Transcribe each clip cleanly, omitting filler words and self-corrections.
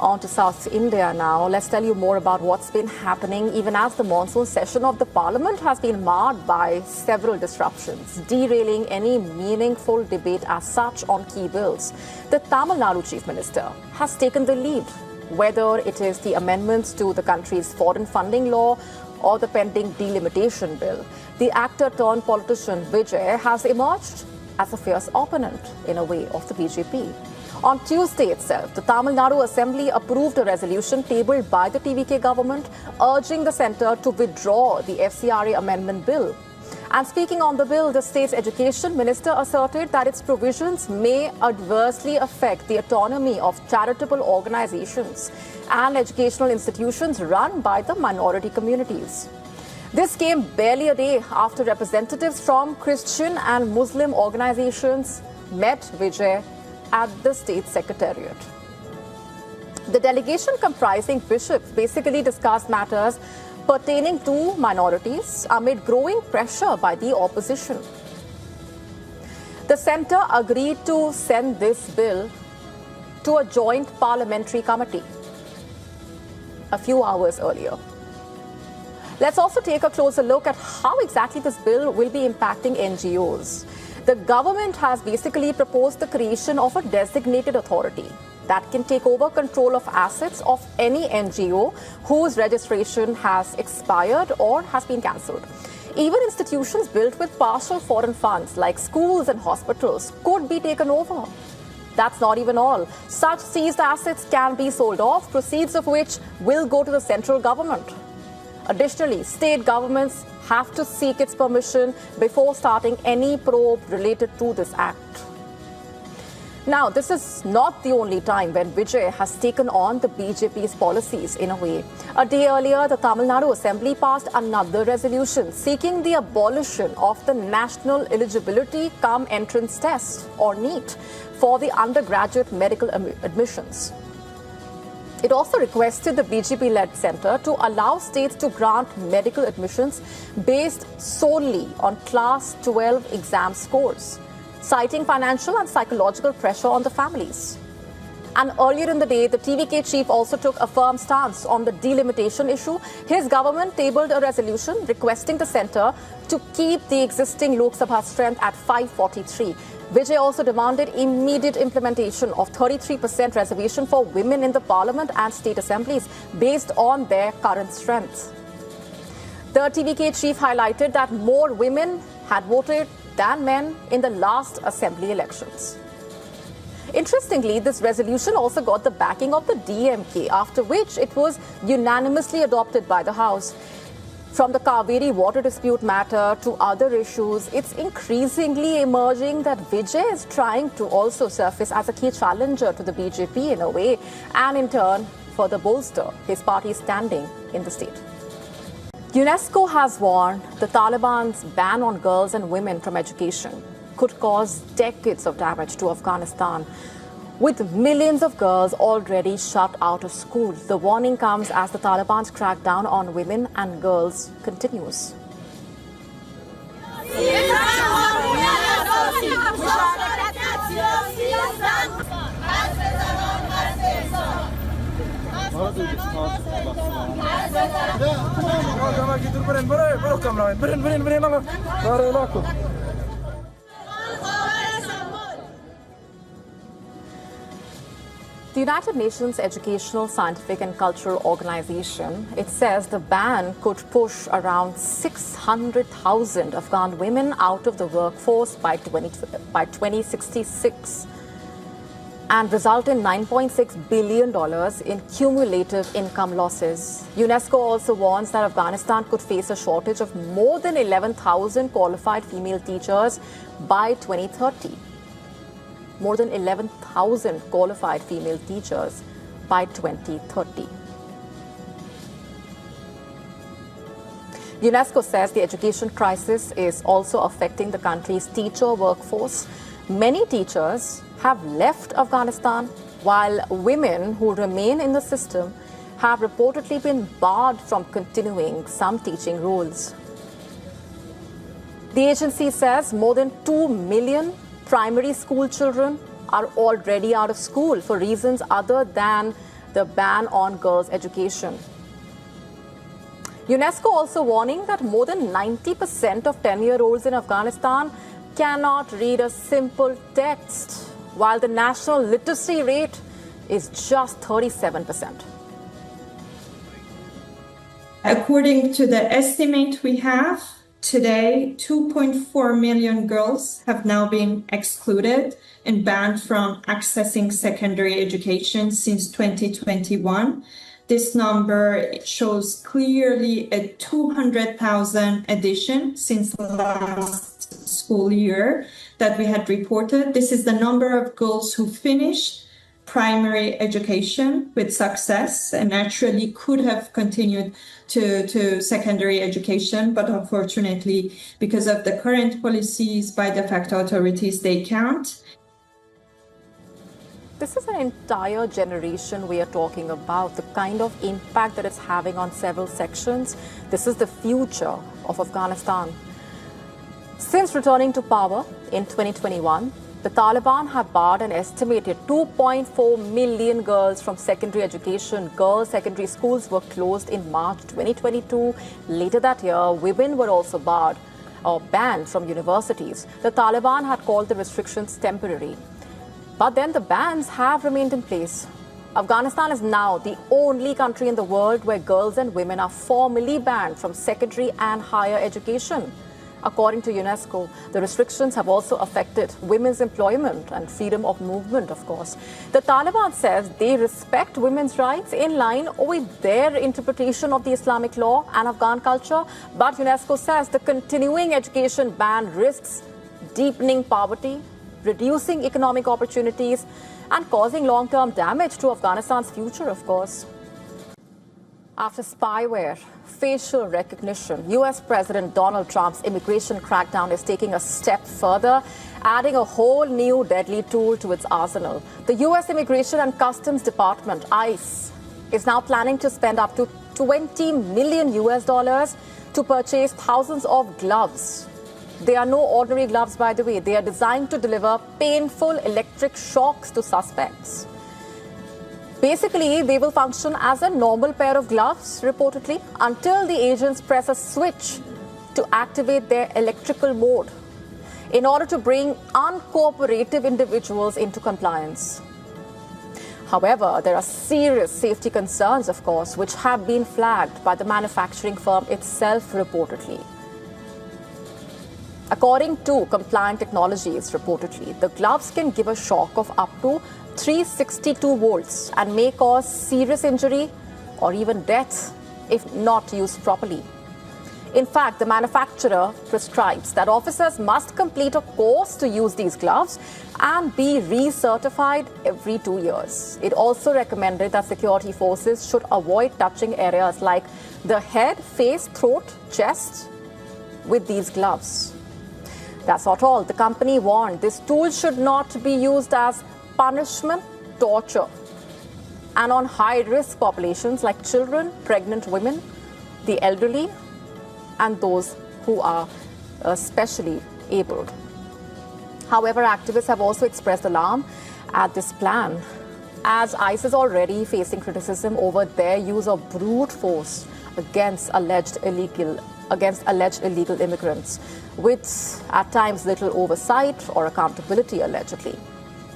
On to South India now. Let's tell you more about what's been happening even as the monsoon session of the parliament has been marred by several disruptions, derailing any meaningful debate as such on key bills. The Tamil Nadu Chief Minister has taken the lead, whether it is the amendments to the country's foreign funding law or the pending delimitation bill. The actor turned politician Vijay has emerged as a fierce opponent, in a way, of the BJP. On Tuesday itself, the Tamil Nadu Assembly approved a resolution tabled by the TVK government urging the centre to withdraw the FCRA amendment bill. And speaking on the bill, the state's education minister asserted that its provisions may adversely affect the autonomy of charitable organizations and educational institutions run by the minority communities. This came barely a day after representatives from Christian and Muslim organizations met Vijay at the state secretariat. The delegation, comprising bishops, basically discussed matters pertaining to minorities amid growing pressure by the opposition. The centre agreed to send this bill to a joint parliamentary committee a few hours earlier. Let's also take a closer look at how exactly this bill will be impacting NGOs. The government has basically proposed the creation of a designated authority that can take over control of assets of any NGO whose registration has expired or has been cancelled. Even institutions built with partial foreign funds like schools and hospitals could be taken over. That's not even all. Such seized assets can be sold off, proceeds of which will go to the central government. Additionally, state governments have to seek its permission before starting any probe related to this act. Now, this is not the only time when Vijay has taken on the BJP's policies in a way. A day earlier, the Tamil Nadu Assembly passed another resolution seeking the abolition of the National Eligibility Cum Entrance Test, or NEET, for the undergraduate medical admissions. It also requested the BJP-led centre to allow states to grant medical admissions based solely on Class 12 exam scores, citing financial and psychological pressure on the families. And earlier in the day, the TVK chief also took a firm stance on the delimitation issue. His government tabled a resolution requesting the centre to keep the existing Lok Sabha strength at 543. Vijay also demanded immediate implementation of 33% reservation for women in the parliament and state assemblies based on their current strength. The TVK chief highlighted that more women had voted than men in the last assembly elections. Interestingly, this resolution also got the backing of the DMK, after which it was unanimously adopted by the House. From the Kaveri water dispute matter to other issues, it's increasingly emerging that Vijay is trying to also surface as a key challenger to the BJP in a way, and in turn further bolster his party's standing in the state. UNESCO has warned the Taliban's ban on girls and women from education could cause decades of damage to Afghanistan. With millions of girls already shut out of school, the warning comes as the Taliban's crackdown on women and girls continues. The United Nations Educational, Scientific and Cultural Organization, it says the ban could push around 600,000 Afghan women out of the workforce by 2066 and result in $9.6 billion in cumulative income losses. UNESCO also warns that Afghanistan could face a shortage of more than 11,000 qualified female teachers by 2030. More than 11,000 qualified female teachers by 2030. UNESCO says the education crisis is also affecting the country's teacher workforce. Many teachers have left Afghanistan, while women who remain in the system have reportedly been barred from continuing some teaching roles. The agency says more than 2 million primary school children are already out of school for reasons other than the ban on girls' education. UNESCO also warning that more than 90% of 10-year-olds in Afghanistan cannot read a simple text, while the national literacy rate is just 37%. According to the estimate we have, today 2.4 million girls have now been excluded and banned from accessing secondary education since 2021. This number shows clearly a 200,000 addition since last school year that we had reported. This is the number of girls who finish primary education with success and actually could have continued to secondary education, but unfortunately, because of the current policies by de facto authorities, they can't. This is an entire generation we are talking about, the kind of impact that it's having on several sections. This is the future of Afghanistan. Since returning to power in 2021, the Taliban have barred an estimated 2.4 million girls from secondary education. Girls' secondary schools were closed in March 2022. Later that year, women were also barred or banned from universities. The Taliban had called the restrictions temporary. But then the bans have remained in place. Afghanistan is now the only country in the world where girls and women are formally banned from secondary and higher education. According to UNESCO, the restrictions have also affected women's employment and freedom of movement, of course. The Taliban says they respect women's rights in line with their interpretation of the Islamic law and Afghan culture. But UNESCO says the continuing education ban risks deepening poverty, reducing economic opportunities, and causing long-term damage to Afghanistan's future, of course. After spyware, facial recognition, US President Donald Trump's immigration crackdown is taking a step further, adding a whole new deadly tool to its arsenal. The US Immigration and Customs Department, ICE, is now planning to spend up to $20 million to purchase thousands of gloves. They are no ordinary gloves, by the way. They are designed to deliver painful electric shocks to suspects. Basically, they will function as a normal pair of gloves, reportedly, until the agents press a switch to activate their electrical mode in order to bring uncooperative individuals into compliance. However, there are serious safety concerns, of course, which have been flagged by the manufacturing firm itself, reportedly. According to Compliant Technologies, reportedly, the gloves can give a shock of up to 362 volts and may cause serious injury or even death if not used properly. In fact, the manufacturer prescribes that officers must complete a course to use these gloves and be recertified every 2 years. It also recommended that security forces should avoid touching areas like the head, face, throat, chest with these gloves. That's not all. The company warned this tool should not be used as punishment, torture, and on high-risk populations like children, pregnant women, the elderly, and those who are specially abled. However, activists have also expressed alarm at this plan, as ICE is already facing criticism over their use of brute force against alleged illegal immigrants, with at times little oversight or accountability, allegedly.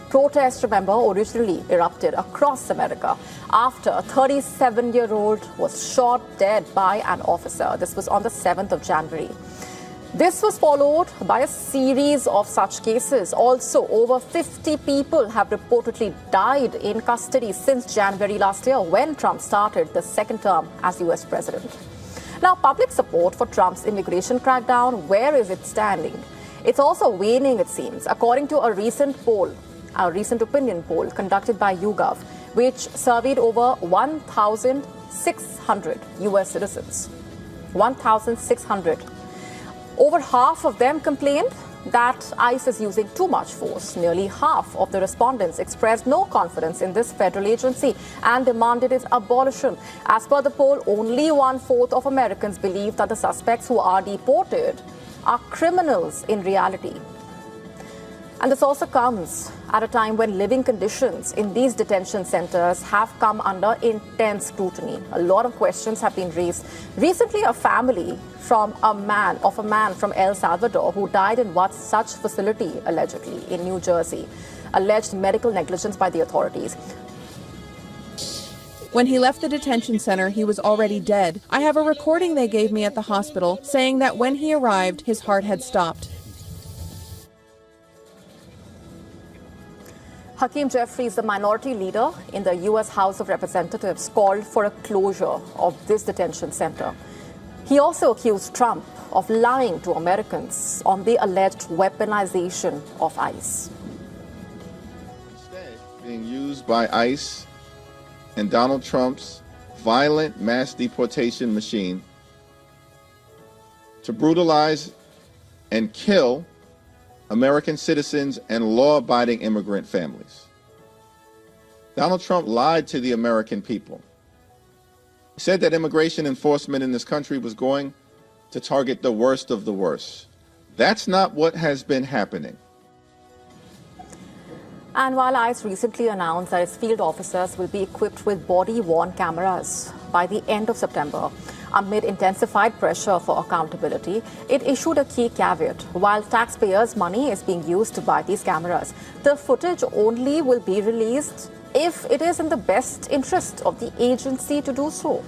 Protests, remember, originally erupted across America after a 37-year-old was shot dead by an officer. This was on the 7th of January. This was followed by a series of such cases. Also, over 50 people have reportedly died in custody since January last year, when Trump started the second term as US president. Now, public support for Trump's immigration crackdown, where is it standing? It's also waning, it seems, according to a recent opinion poll conducted by YouGov, which surveyed over 1,600 US citizens. 1,600. Over half of them complained that ICE is using too much force. Nearly half of the respondents expressed no confidence in this federal agency and demanded its abolition. As per the poll, only 1/4 of Americans believe that the suspects who are deported are criminals in reality. And this also comes at a time when living conditions in these detention centers have come under intense scrutiny. A lot of questions have been raised. Recently, a family from a man from El Salvador who died in such facility, allegedly, in New Jersey, alleged medical negligence by the authorities. When he left the detention center, he was already dead. I have a recording they gave me at the hospital saying that when he arrived, his heart had stopped. Hakeem Jeffries, the minority leader in the U.S. House of Representatives, called for a closure of this detention center. He also accused Trump of lying to Americans on the alleged weaponization of ICE. Instead, being used by ICE and Donald Trump's violent mass deportation machine to brutalize and kill American citizens and law-abiding immigrant families. Donald Trump lied to the American people. He said that immigration enforcement in this country was going to target the worst of the worst. That's not what has been happening. And while ICE recently announced that its field officers will be equipped with body-worn cameras by the end of September, amid intensified pressure for accountability, it issued a key caveat. While taxpayers' money is being used to buy these cameras, the footage only will be released if it is in the best interest of the agency to do so.